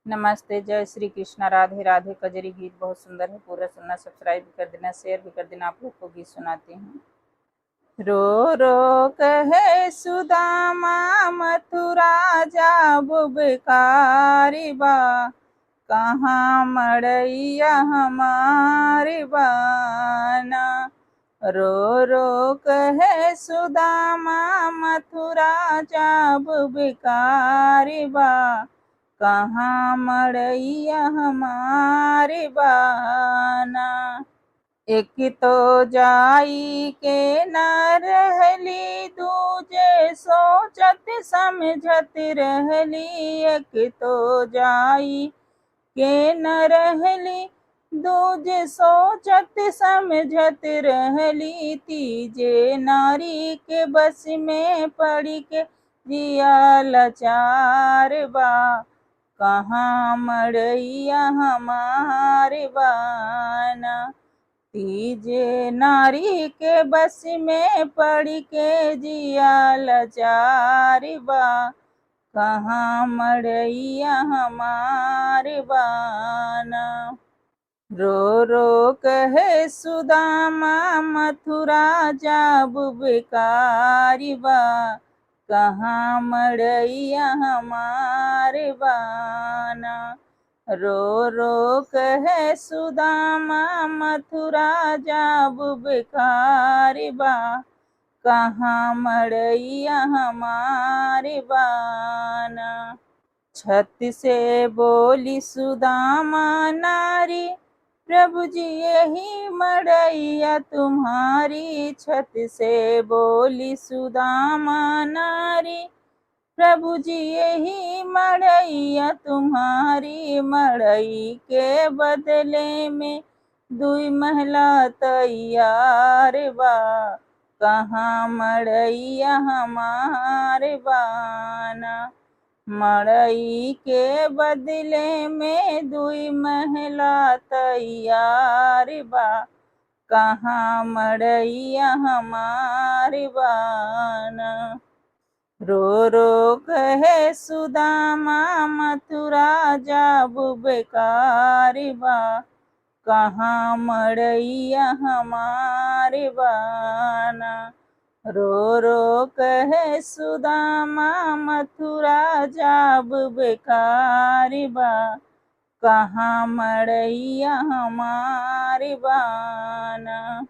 नमस्ते, जय श्री कृष्णा, राधे राधे। कजरी गीत बहुत सुंदर है, पूरा सुनना, सब्सक्राइब भी कर देना, शेयर भी कर देना। आप लोग को गीत सुनाती हूँ। रो रो कहे सुदामा मथुरा जाब बेकारी बा, कहाँ मड़ैया हमारी बाना। रो रो कहे सुदामा मथुरा जाब बेकारी बा, कहाँ मड़ैया हमारी बाना। एक तो जाई के न रहली, दूजे सोचत समझत रहली। एक तो जाई के न रहली, दूजे सोचत समझत रहली। तीजे नारी के बस में पड़ के जिया लाचार बा, कहाँ मड़ैया हमारे बाना। तीजे नारी के बस में पड़ के जिया लाचार बा, कहाँ मड़ैया हमारे बाना। रो रो कहे सुदामा मथुरा जाब बेकारी बा, कहाँ मड़ैया हमारे बाना। रो रो कहे सुदामा मथुरा जाब बेकारी बा, कहाँ मड़ैया हमारे बाना। छत से बोली सुदामा नारी, प्रभु जी यही मड़ैया तुम्हारी। छत से बोली सुदामा नारी, प्रभु जी यही मड़ैया तुम्हारी। मड़ई के बदले में दुई महला तैयार बा, कहाँ मड़ैया हमारे बाना। मड़ई के बदले में दुई महला तैयार बा, कहाँ मड़ैया हमारे बाना। रो रो कहे सुदामा मथुरा जाब बेकारी बा, कहाँ मड़ैया हमारे बाना। रो रो कहे सुदामा मथुरा जाब बेकारी बा, कहाँ मड़ैया हमारे बाना।